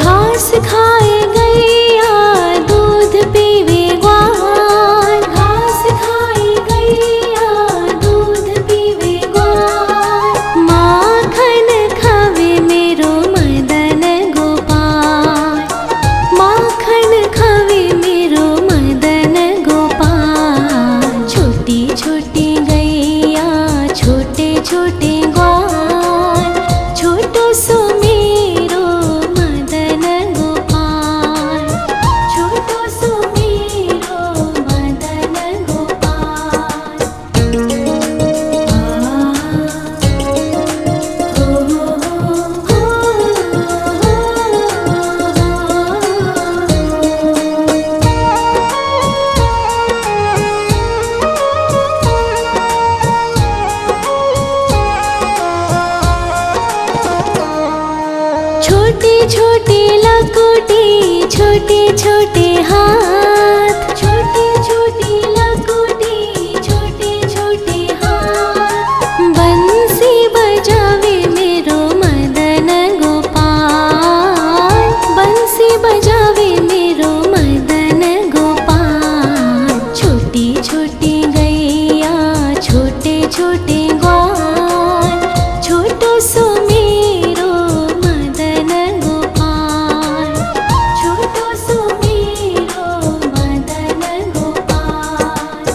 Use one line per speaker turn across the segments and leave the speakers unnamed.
घास खाए गैया दूध पीवे ग्वाल, घास खाए गैया दूध पीवे ग्वाल। माखन खावे मेरो मदन गोपाल, माखन खावे मेरो मदन गोपाल। छोटी छोटी गैया छोटे छोटे ग्वाल, छोटो सो मेरो मदन गोपाल, छोटो सो मेरो मदन गोपाल। छोटी छोटी लकुटी छोटे छोटे हाथ, छोटी छोटी लकुटी छोटे छोटे हाथ। बंसी बजावे मेरो मदन गोपाल, बंसी बजावे मेरो मदन गोपाल। छोटी छोटी गैया छोटे छोटे ग्वाल, छोटो सो मेरो मदन गोपाल, छोटो सो मेरो मदन गोपाल।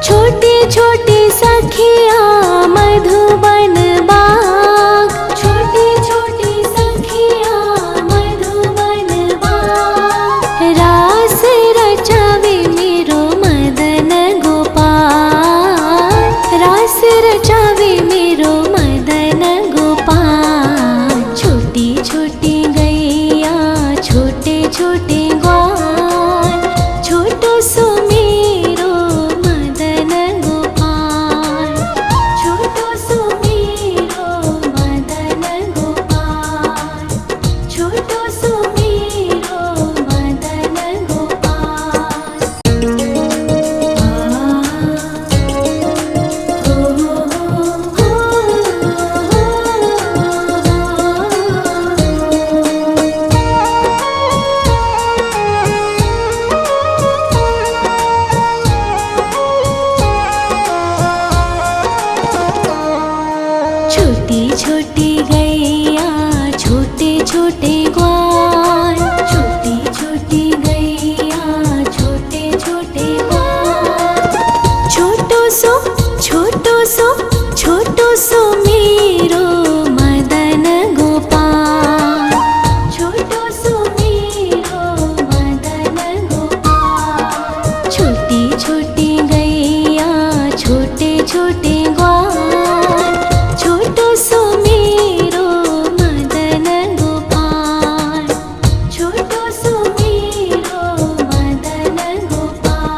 छोटे छोटे सखिया मधुबन बाग, छोटे छोटे सखिया मधुबन बाग। रास रचावे मेरो मदन गोपाल, रास रचावे मेरो मदन गोपाल। छोटी छोटी गैया छोटे छोटे ग्वाल, छोटो सो मेरो मदन गोपाल, छोटो सो मेरो मदन गोपाल, छोटो सो मेरो मदन गोपाल। छोटी छोटी गैया छोटे छोटे ग्वाल, छोटी छोटी गैया छोटे छोटे ग्वाल। छोटो सो छोटो सो छोटो सो मेरो मदन गोपाल, छोटो सो मेरो मदन गोपाल। छोटी छोटी गैया छोटे छोटे ग्वाल, छोटो सो मेरो मदन गोपाल, छोटो सो मेरो मदन गोपाल।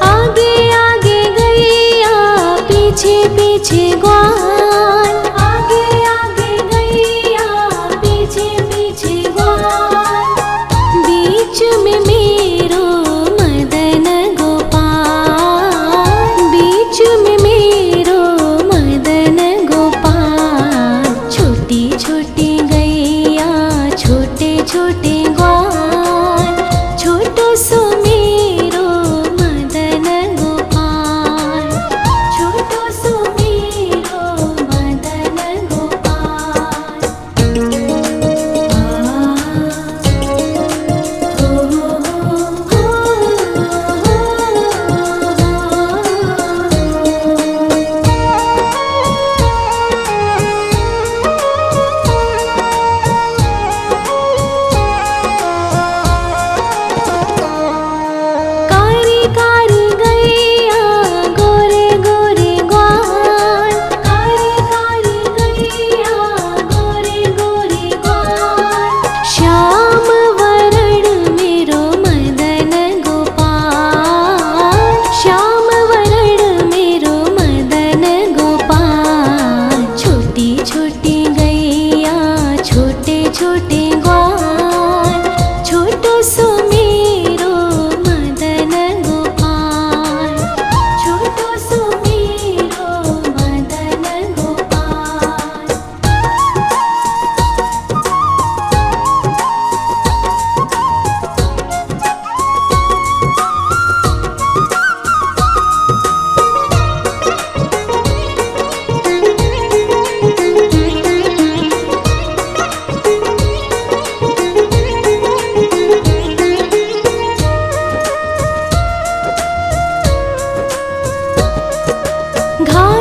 आगे आगे गैया पीछे पीछे ग्वाल, आगे आगे गैया पीछे पीछे ग्वाल। बीच में मेरो मदन गोपाल, बीच में मेरो मदन गोपाल। छोटी छोटी गैया छोटे छोटे ग्वाल, छोटो सो मेरो मदन गोपाल, छोटो सो मेरो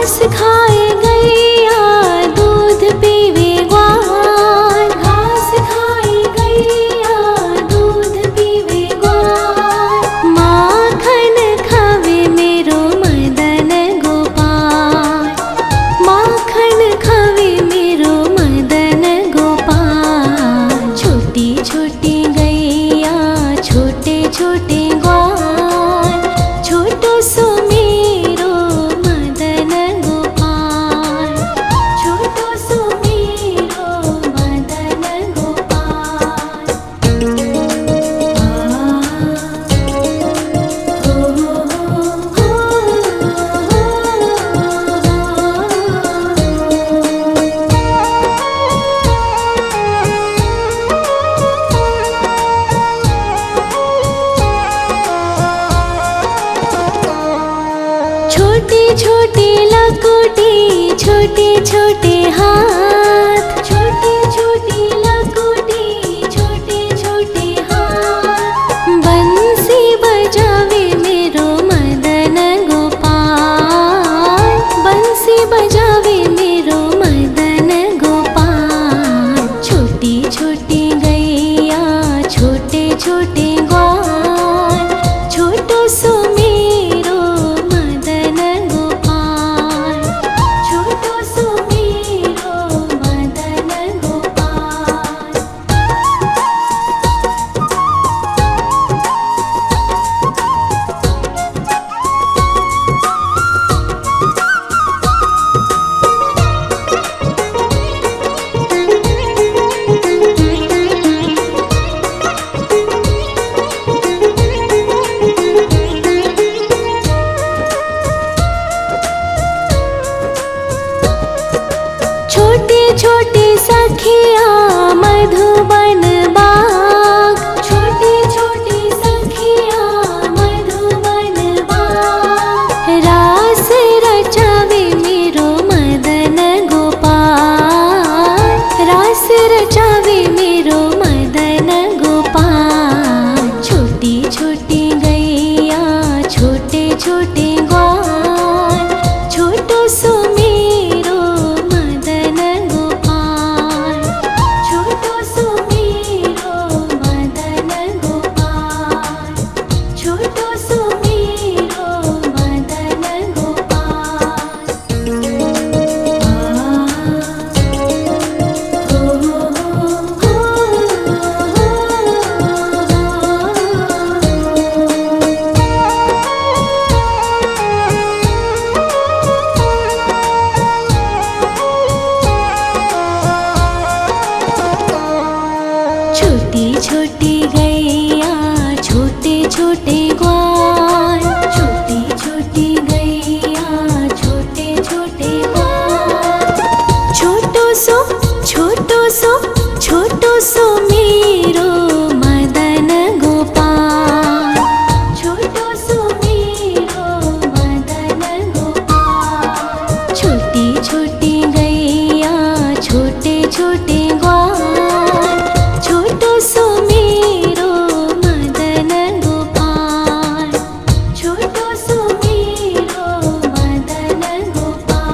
घास खाए गैया दूध पीवे ग्वाल, घास खाए गैया दूध पीवे ग्वाल, माखन खावे मेरो मदन गोपाल, माखन खावे मेरो मदन गोपाल। छोटी छोटी गैया छोटे छोटे ग्वाल, छोटो सो मेरो मदन गोपाल, छोटो सो मेरो मदन गोपाल। छोटे छोटे लकोटी छोटे छोटे हाथ, छोटे छोटे लकोटी छोटे छोटे हाथ, बंसी बजावे मेरो मदन गोपाल, बंसी बजावे मेरो मदन गोपाल। छोटी छोटी गैया छोटे छोटे ग्वाल, छोटो सो मेरो मदन गोपाल, छोटो सो मेरो मदन गोपाल। छोटे छोटे सखिया मधुबन बाग, छोटे छोटे सखिया मधुबन बाग, रास रचावे मेरो मदन गोपाल, रास रचावे मेरो मदन गोपाल। छोटी छोटी गैया छोटे छोटे ग्वाल, छोटो सो मेरो मदन गोपाल, छोटो सो मेरो मदन गोपाल, छोटो सो मेरो मदन गोपाल। छोटी छोटी गैया छोटे छोटे ग्वाल, छोटी छोटी गैया छोटे छोटे ग्वाल, छोटो सो छोटो सो छोटो सो मेरो मदन गोपाल, छोटो सो मेरो मदन गोपाल। छोटी छोटी गैया छोटे छोटे ग्वाल, छोटो सो मेरो मदन गोपाल, छोटो सो मेरो मदन गोपाल।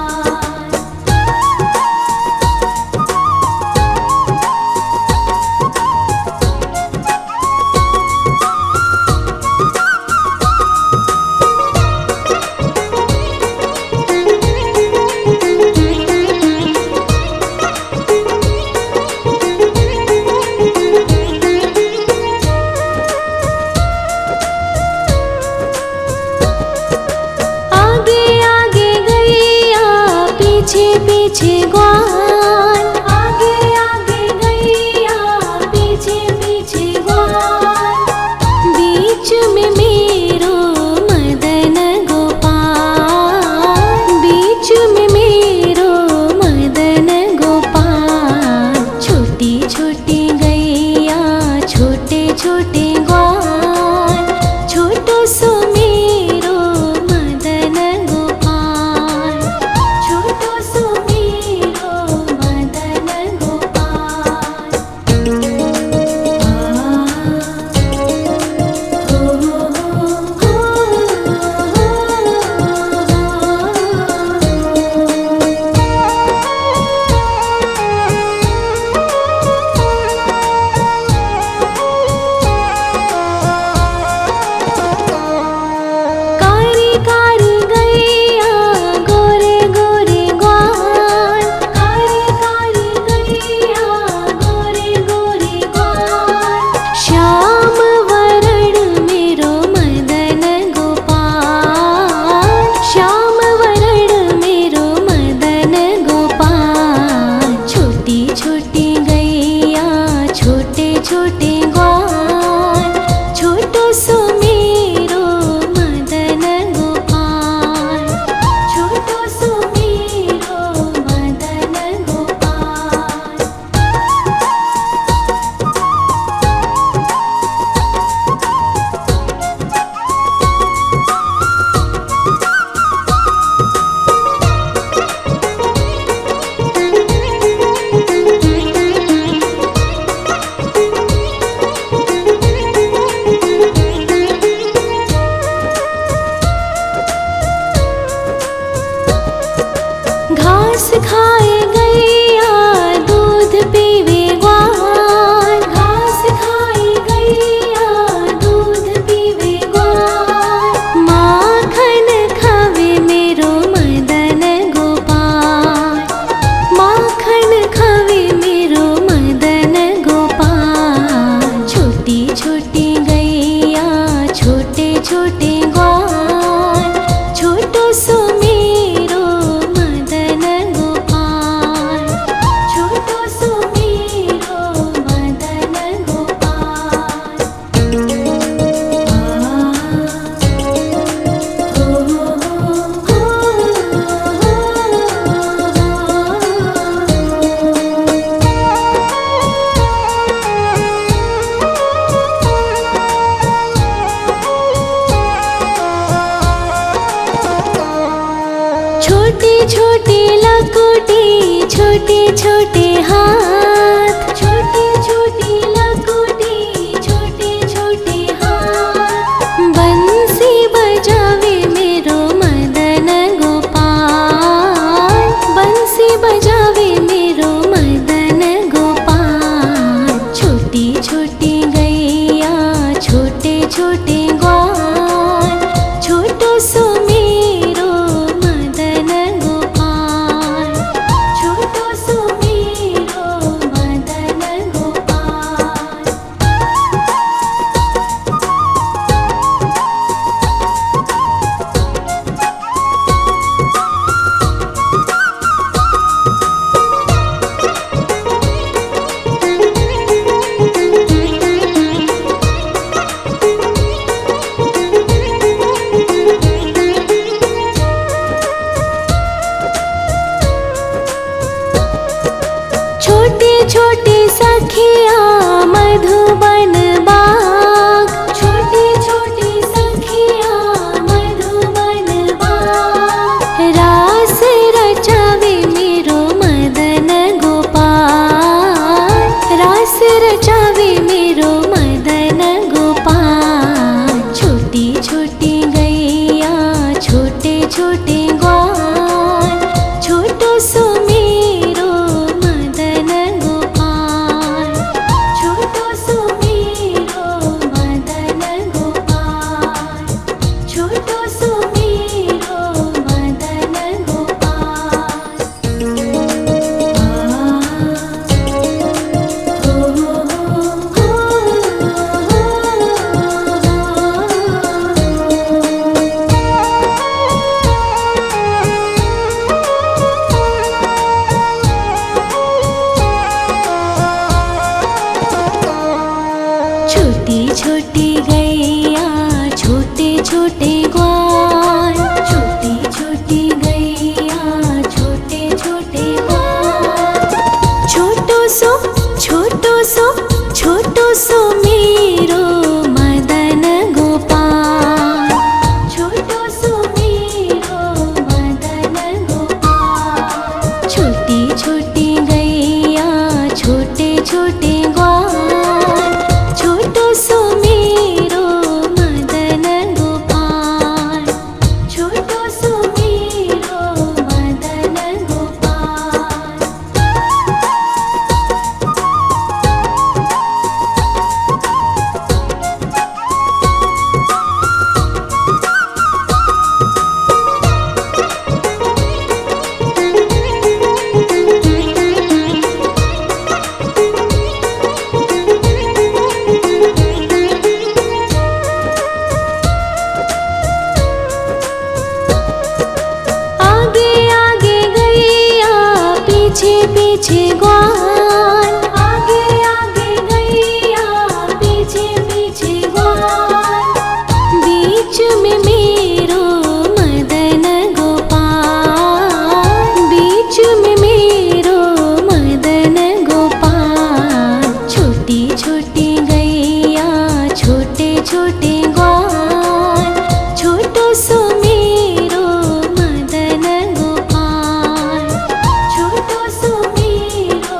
आगे आगे गैया पीछे पीछे ग्वाल, आगे आगे गैया पीछे पीछे ग्वाल, बीच में मेरो मदन गोपाल, बीच में मेरो मदन गोपाल। छोटी छोटी गैया छोटे छोटे ग्वाल, छोटो सो मेरो मदन गोपाल, छोटो सो मेरो छोटे छोटे लकोटे छोटे छोटे हाथ, छोटे छोटे लकोटे छोटे छोटे हाथ। बंसी बजावे मेरो मदन गोपाल, बंसी बजावे मेरो मदन गोपाल। छोटी छोटी गैया छोटे छोटे ग्वाल, छोटो सो मेरो मदन गोपाल, छोटो सो मेरो मदन गोपाल। छोटे छोटे सखिया मधुबन बाग, छोटे छोटे सखिया मधुबन बाग। रास रचावे मेरो मदन गोपाल, रास रचावे मेरो मदन गोपाल। छोटी छोटी गैया छोटे छोटे ग्वाल, छोटो सो मेरो मदन गोपाल, छोटो सो मेरो मदन गोपाल, छोटो सो मेरो मदन गोपाल। छोटी छोटी गैया छोटे छोटे ग्वाल, छोटी छोटी गैया छोटे छोटे ग्वाल। छोटो सो छोटो सो छोटो सो मेरो मदन गोपाल, छोटो सो मेरो मदन गोपाल। छोटी छोटी गैया छोटे छोटे ग्वाल, छोटो सो मेरो मदन गोपाल, छोटो सो मेरो मदन गोपाल। आगे आगे गैया पीछे पीछे ग्वाल, आगे आगे गैया पीछे पीछे ग्वाल। बीच में मेरो मदन गोपाल, बीच में मेरो मदन गोपाल। छोटी छोटी गैया छोटे छोटे ग्वाल, छोटो सो मेरो मदन गोपाल, छोटो सो मेरो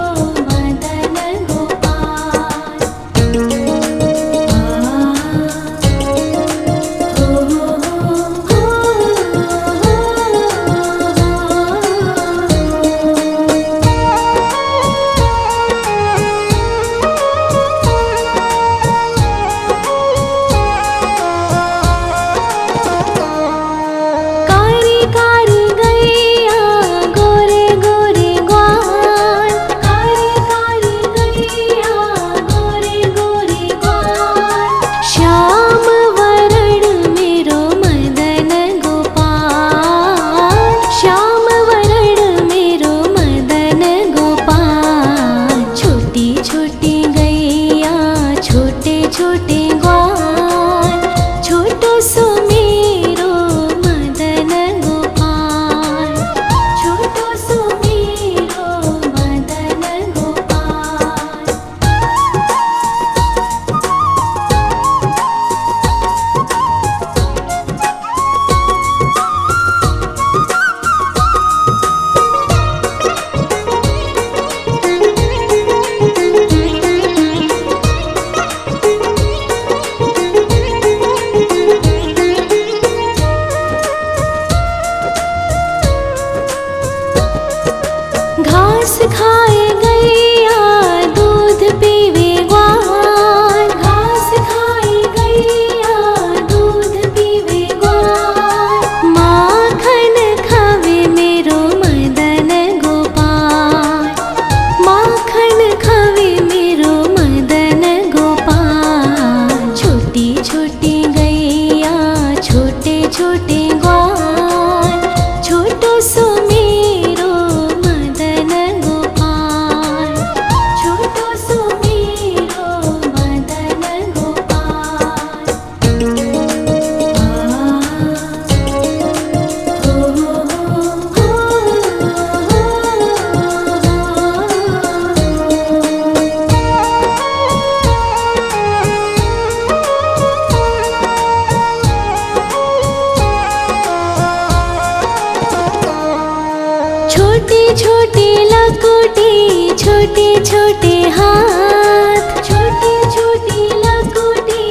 छोटी लकुटी छोटे छोटे हाथ, छोटी छोटी लकुटी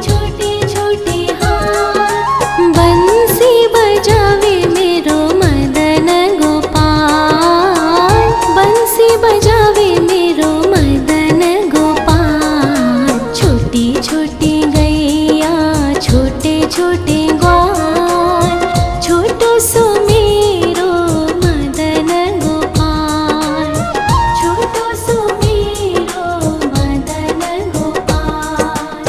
छोटे छोटे हाथ। बंसी बजावे मेरो मदन गोपाल, बंसी बजावे मेरो मदन गोपाल। छोटी छोटी गैया छोटे छोटे ग्वाल, छोटो सो मेरो मदन गोपाल, छोटो सो मेरो मदन गोपाल।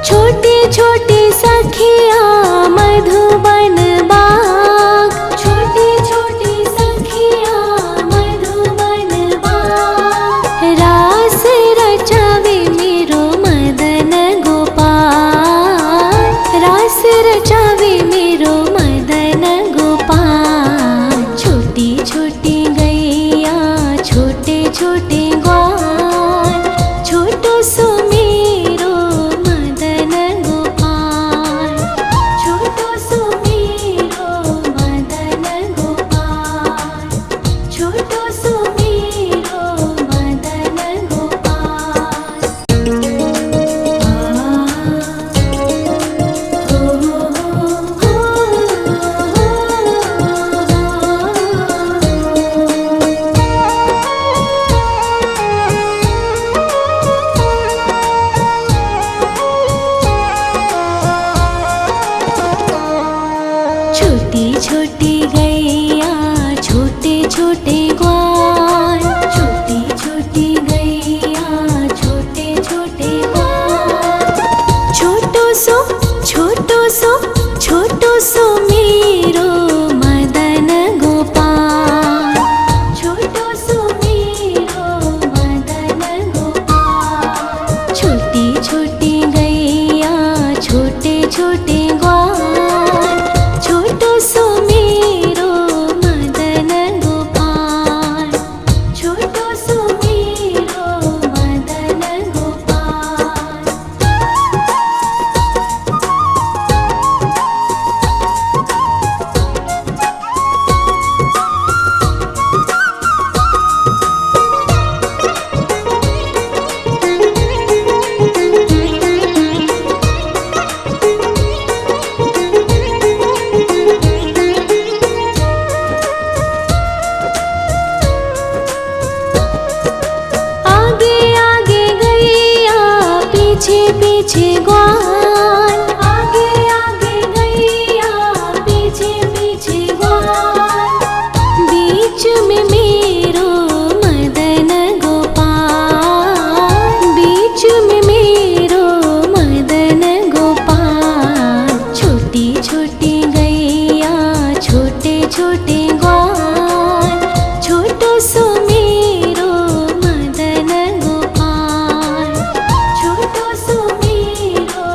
छोटी छोटी सखिया मधुबन बाग, छोटी छोटी सखिया मधुबन बाग। रास रचावे मेरो मदन गोपाल, रास रचावे मेरो मदन गोपाल। छोटी छोटी गैया छोटे छोटे ग्वाल, छोटो सो मेरो मदन गोपाल, छोटो सो मेरो मदन गोपाल, छोटो सो मेरो मदन गोपाल। छोटी छोटी गैया छोटे छोटे ग्वाल, छोटी छोटी गैया छोटे छोटे ग्वाल। छोटो सो छोटो सो छोटो सो मेरो मदन गोपाल, छोटो सो मेरो मदन गोपाल। छोटी छोटी गैया छोटे छोटे ग्वाल, छोटो सो मेरो मदन गोपाल, छोटो सो मेरो मदन गोपाल। आगे आगे गैया पीछे पीछे ग्वाल, आगे आगे गैया पीछे पीछे ग्वाल। बीच में मेरो मदन गोपाल, बीच में मेरो मदन गोपाल। छोटी छोटी गैया छोटे छोटे ग्वाल, छोटो सो मेरो मदन गोपाल, छोटो सो मेरो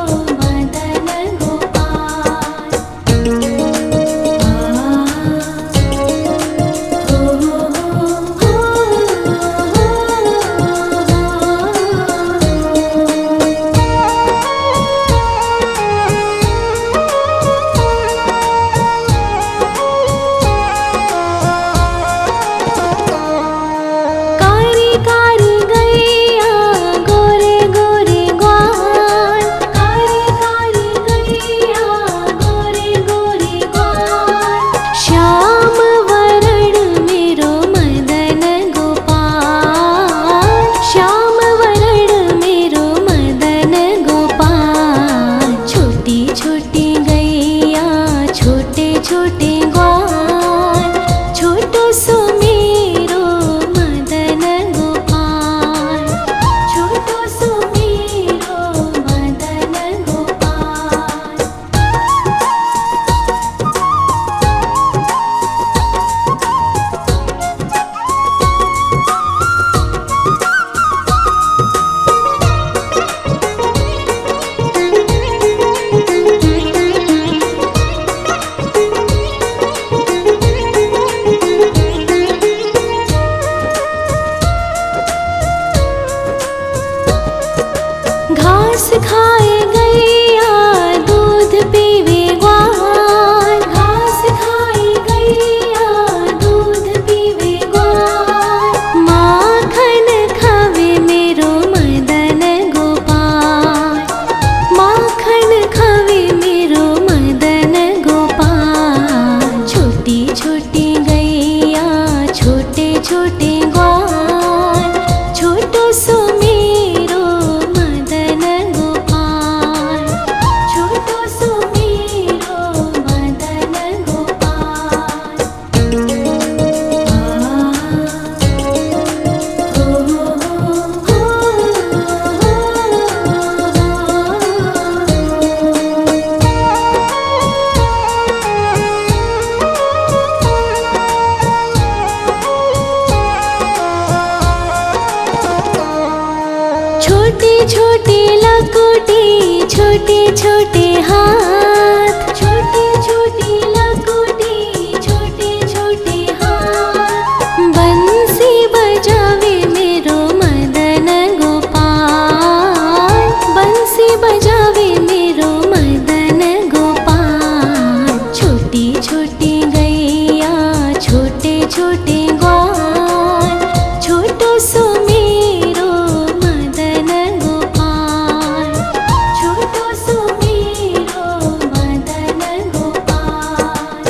खाए गैया दूध पीवे ग्वाल, घास खाए गैया दूध पीवे ग्वाल। माखन खावे मेरो मदन गोपाल, माखन खावे मेरो मदन गोपाल। छोटी छोटी गैया छोटे छोटे ग्वाल, छोटो सो मेरो मदन गोपाल, छोटो सो मेरो मदन गोपाल। छोटी छोटी लकुटी छोटे छोटे हाथ, छोटी छोटी लकुटी छोटे छोटे हाथ। बंसी बजावे मेरो मदन गोपाल, बंसी बजावे मेरो मदन गोपाल। छोटी छोटी गैया छोटे छोटे ग्वाल, छोटो सो मेरो मदन गोपाल, छोटो सो मेरो मदन गोपाल।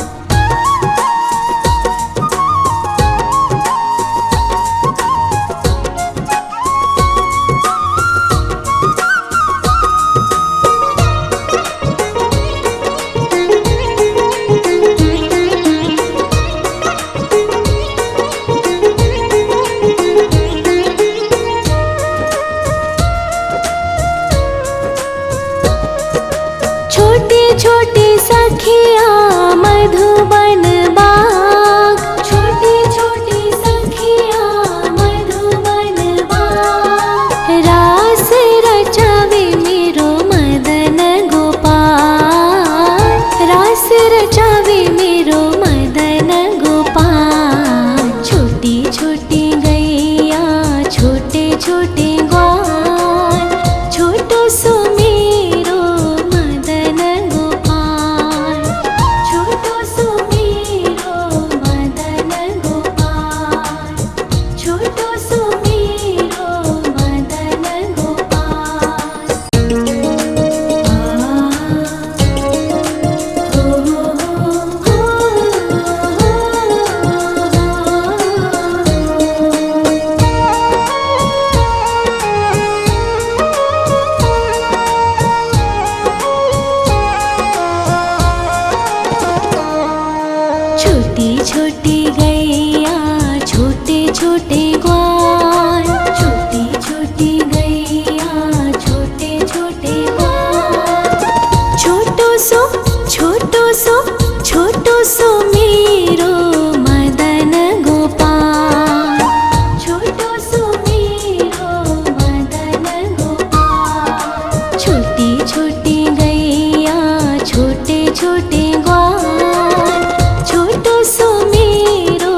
छोटे छोटे सखिया मधुबन बाग, छोटे छोटे सखिया मधुबन बाग। रास रचावे मेरो मदन गोपाल, रास रचावे मेरो मदन गोपाल। छोटी छोटी गैया छोटे छोटे ग्वाल, छोटो सो मेरो मदन गोपाल, छोटो सो मेरो मदन गोपाल, छोटो सो मेरो मदन गोपाल। छोटी छोटी गैया छोटे छोटे ग्वाल, छोटी छोटी गैया छोटे छोटे ग्वाल। छोटो सो छोटो सो छोटो सो मेरो मदन गोपाल, छोटो सो मेरो मदन गोपाल। छोटी छोटी गैया छोटे छोटे ग्वाल, छोटो सो मेरो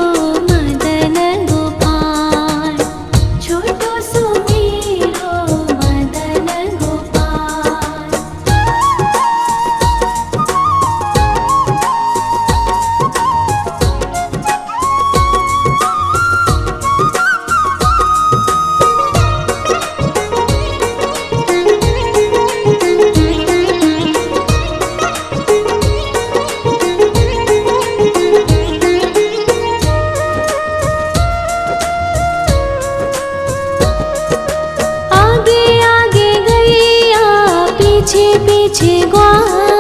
मदन गोपाल, छोटो सो मेरो मदन गोपाल। आगे आगे गैया पीछे पीछे ग्वाल,